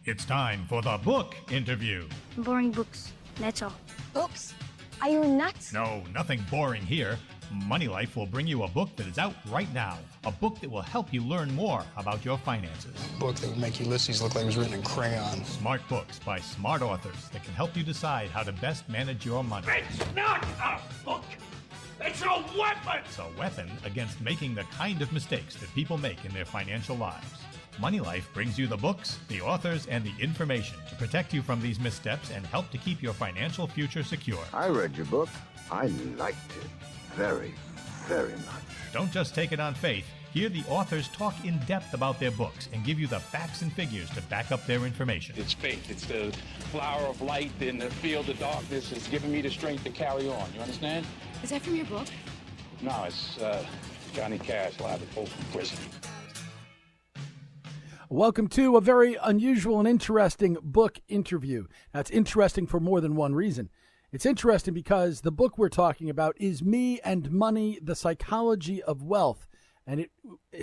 It's time for the book interview. Boring books, that's all. Books? Are you nuts? No, nothing boring here. Money Life will bring you a book that is out right now. A book that will help you learn more about your finances. A book that would make Ulysses look like it was written in crayon. Smart books by smart authors that can help you decide how to best manage your money. It's not a book. It's a weapon. It's a weapon against making the kind of mistakes that people make in their financial lives. Money Life brings you the books, the authors, and the information to protect you from these missteps and help to keep your financial future secure. I read your book. I liked it very, very much. Don't just take it on faith. Hear the authors talk in depth about their books and give you the facts and figures to back up their information. It's faith. It's the flower of light in the field of darkness. It's giving me the strength to carry on. You understand? Is that from your book? No, it's Johnny Cash, live at Folsom Prison. Welcome to a very unusual and interesting book interview. Now, it's interesting for more than one reason. It's interesting because the book we're talking about is Me and Money, The Psychology of Wealth. And it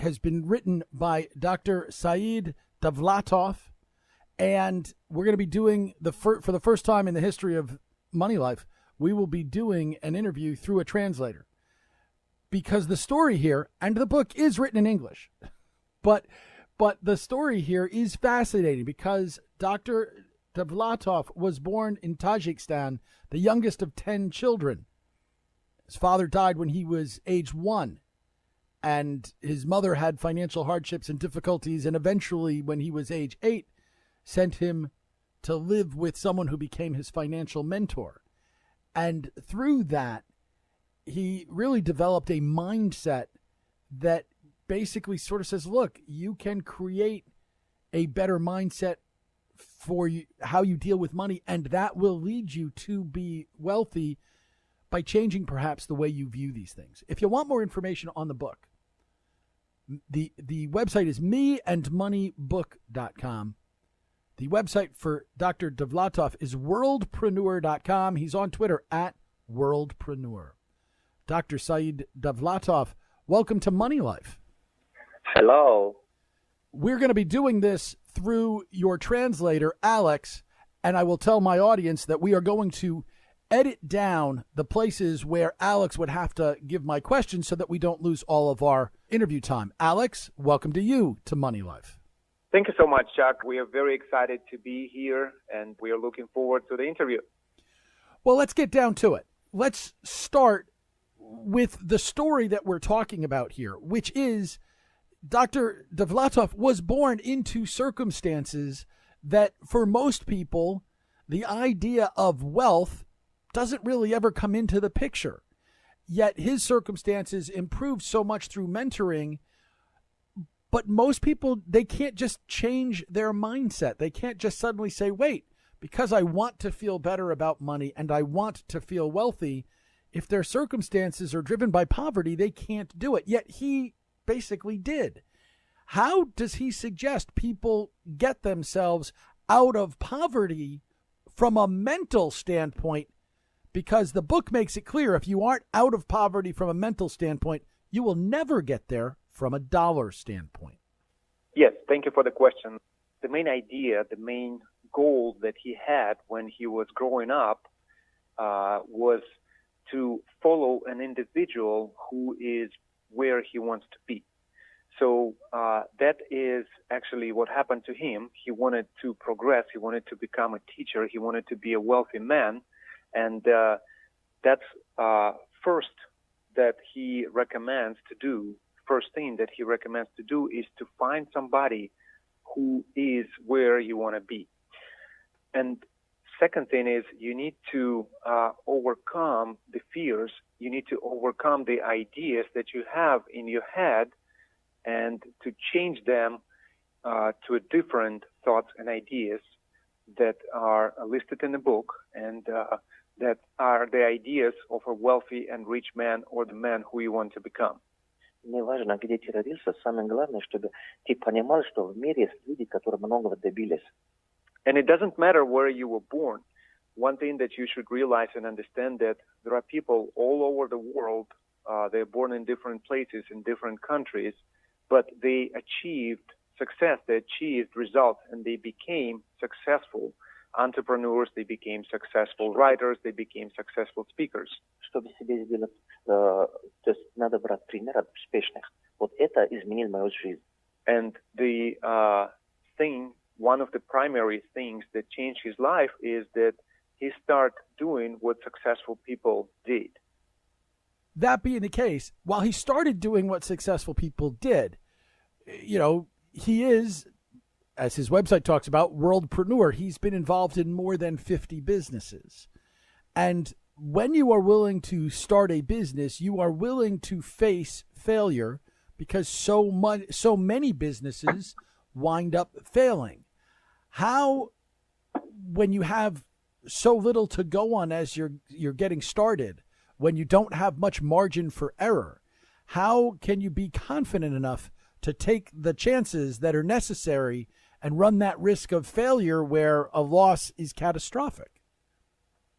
has been written by Dr. Saeed Davlatov. And we're going to be doing, for the first time in the history of Money Life, we will be doing an interview through a translator. Because the story here, and the book is written in English, but the story here is fascinating because Dr. Davlatov was born in Tajikistan, the youngest of 10 children. His father died when he was age 1, and his mother had financial hardships and difficulties, and eventually, when he was age 8, sent him to live with someone who became his financial mentor. And through that, he really developed a mindset that basically sort of says, look, you can create a better mindset for you, how you deal with money, and that will lead you to be wealthy by changing perhaps the way you view these things. If you want more information on the book, the website is meandmoneybook.com. The website for Dr. Davlatov is worldpreneur.com. He's on Twitter at Worldpreneur. Dr. Saeed Davlatov, welcome to Money Life. Hello. We're going to be doing this through your translator, Alex, and I will tell my audience that we are going to edit down the places where Alex would have to give my questions so that we don't lose all of our interview time. Alex, welcome to you to Money Life. Thank you so much, Chuck. We are very excited to be here, and we are looking forward to the interview. Well, let's get down to it. Let's start with the story that we're talking about here, which is Dr. Davlatov was born into circumstances that for most people, the idea of wealth doesn't really ever come into the picture. Yet his circumstances improved so much through mentoring. But most people, they can't just change their mindset. They can't just suddenly say, wait, because I want to feel better about money and I want to feel wealthy, if their circumstances are driven by poverty, they can't do it. Yet he basically did. How does he suggest people get themselves out of poverty from a mental standpoint? Because the book makes it clear, if you aren't out of poverty from a mental standpoint, you will never get there from a dollar standpoint. Yes, thank you for the question. The main idea, the main goal that he had when he was growing up was to follow an individual who is where he wants to be. So that is actually what happened to him. He wanted to progress. He wanted to become a teacher. He wanted to be a wealthy man. And that's first that he recommends to do. First thing that he recommends to do is to find somebody who is where you want to be. And second thing is you need to overcome the fears. You need to overcome the ideas that you have in your head and to change them to a different thoughts and ideas that are listed in the book and that are the ideas of a wealthy and rich man or the man who you want to become. Неважно, где ты родился, самое главное, чтобы ты понимал, что в мире есть люди, которые многого добились. And it doesn't matter where you were born. One thing that you should realize and understand that there are people all over the world. They're born in different places, in different countries, but they achieved success, they achieved results, and they became successful entrepreneurs, they became successful writers, they became successful speakers. Чтобы себе сделать, то есть надо брать пример от успешных. Вот это изменило мою жизнь. And the one of the primary things that changed his life is that he started doing what successful people did. That being the case, while he started doing what successful people did, he is, as his website talks about, Worldpreneur. He's been involved in more than 50 businesses. And when you are willing to start a business, you are willing to face failure because so many businesses wind up failing. How, when you have so little to go on as you're getting started, when you don't have much margin for error, how can you be confident enough to take the chances that are necessary and run that risk of failure where a loss is catastrophic?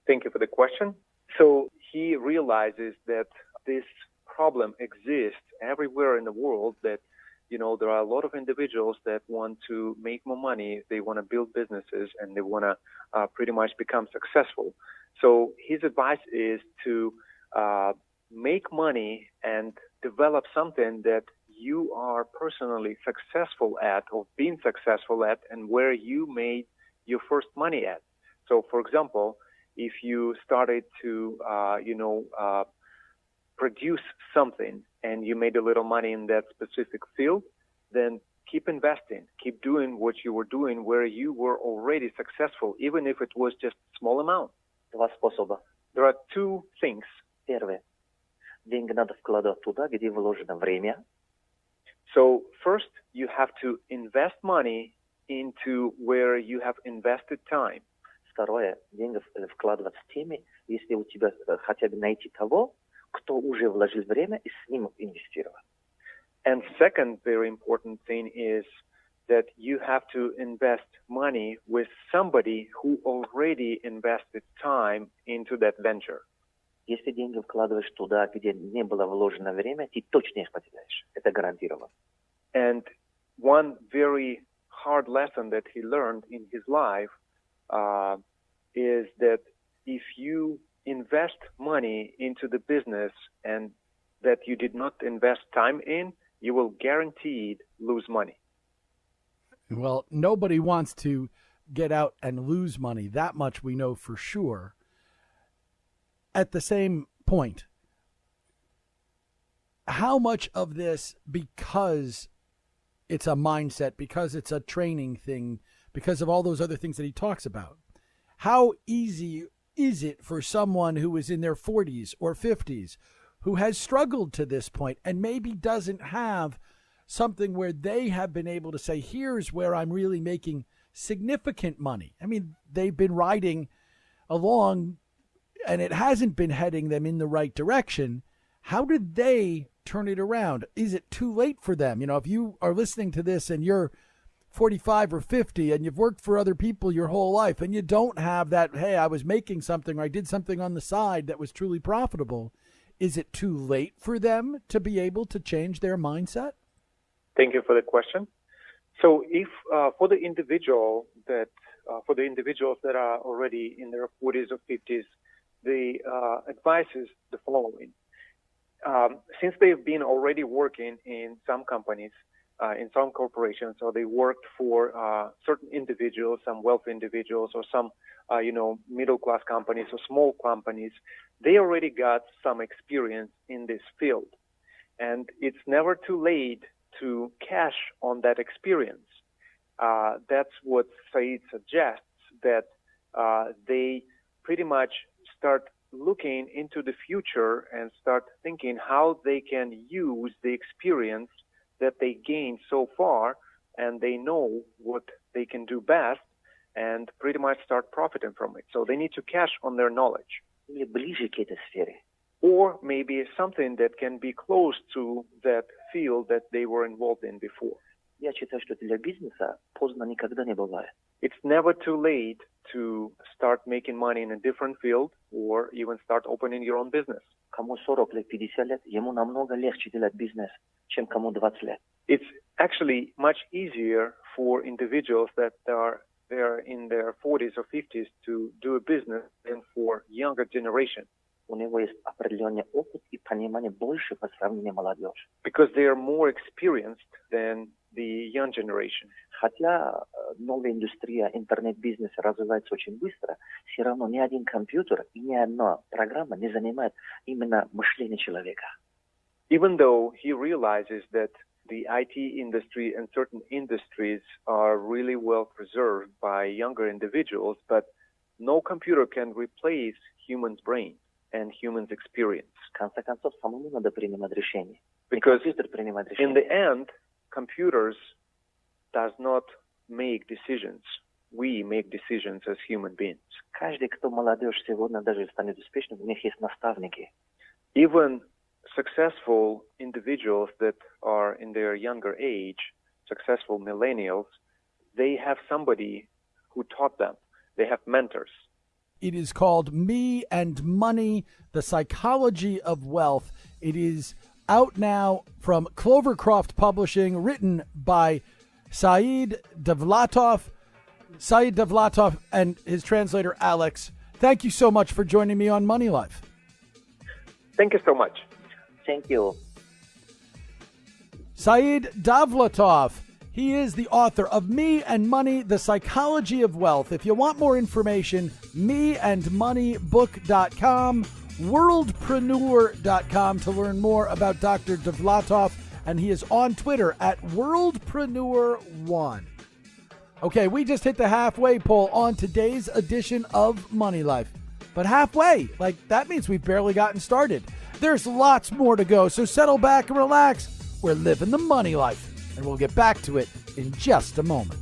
Thank you for the question. So he realizes that this problem exists everywhere in the world, that there are a lot of individuals that want to make more money, they want to build businesses, and they want to pretty much become successful. So his advice is to make money and develop something that you are personally successful at or been successful at and where you made your first money at. So, for example, if you started to, produce something and you made a little money in that specific field, then keep investing, keep doing what you were doing where you were already successful, even if it was just a small amount. Два способа. There are two things. Первое. Деньги надо вкладывать туда, где вложено время. So first, you have to invest money into where you have invested time. Второе. Деньги вкладывать с теми, если у тебя хотя бы найти того, кто уже вложил время и с ним инвестировал. And second very important thing is that you have to invest money with somebody who already invested time into that venture. Если деньги вкладываешь туда, где не было вложено время, ты точно их потеряешь. Это гарантированно. And one very hard lesson that he learned in his life is that if you invest money into the business and that you did not invest time in, you will guaranteed lose money. Well, nobody wants to get out and lose money. That much we know for sure. At the same point, how much of this, because it's a mindset, because it's a training thing, because of all those other things that he talks about, how easy is it for someone who is in their 40s or 50s who has struggled to this point and maybe doesn't have something where they have been able to say, here's where I'm really making significant money? I mean, they've been riding along and it hasn't been heading them in the right direction. How did they turn it around? Is it too late for them? If you are listening to this and you're 45 or 50 and you've worked for other people your whole life and you don't have that, hey, I was making something or I did something on the side that was truly profitable, is it too late for them to be able to change their mindset? Thank you for the question. So if for the individuals that are already in their 40s or 50s, the advice is the following. Since they've been already working in some companies, in some corporations, or they worked for certain individuals, some wealthy individuals, or some, middle-class companies or small companies, they already got some experience in this field. And it's never too late to cash on that experience. That's what Said suggests, that they pretty much start looking into the future and start thinking how they can use the experience that they gained so far, and they know what they can do best, and pretty much start profiting from it. So they need to cash on their knowledge. Или ближе к этой сфере. Or maybe something that can be close to that field that they were involved in before. Я считаю, что для бизнеса поздно никогда не бывает. It's never too late to start making money in a different field or even start opening your own business. Кому 40 лет, 50 лет, ему намного легче делать бизнес, чем кому 20 лет. It's actually much easier for individuals that they're in their 40s or 50s to do a business than for younger generation. У него есть определенный опыт и понимание больше по сравнению с молодежью. Because they are more experienced than the young generation. Хотя новая индустрия интернет-бизнеса развивается очень быстро, все равно ни один компьютер и ни одна программа не занимает именно мышление человека. Even though he realizes that the IT industry and certain industries are really well preserved by younger individuals, but no computer can replace human's brain and human's experience. В конце концов, самому надо принимать решение. Because Компьютер принимает in решение. the end, computers does not make decisions. We make decisions as human beings. Каждый, кто молодежь сегодня даже станет успешным, у них есть наставники. Even successful individuals that are in their younger age, successful millennials, they have somebody who taught them. They have mentors. It is called Me and Money, The Psychology of Wealth. It is out now from Clovercroft Publishing, written by Saeed Davlatov. Saeed Davlatov and his translator, Alex. Thank you so much for joining me on Money Life. Thank you so much. Thank you. Saeed Davlatov. He is the author of Me and Money, The Psychology of Wealth. If you want more information, meandmoneybook.com, worldpreneur.com to learn more about Dr. Davlatov, and he is on Twitter at worldpreneur1. Okay, we just hit the halfway pole on today's edition of Money Life. But halfway, that means we've barely gotten started. There's lots more to go, so settle back and relax. We're living the money life, and we'll get back to it in just a moment.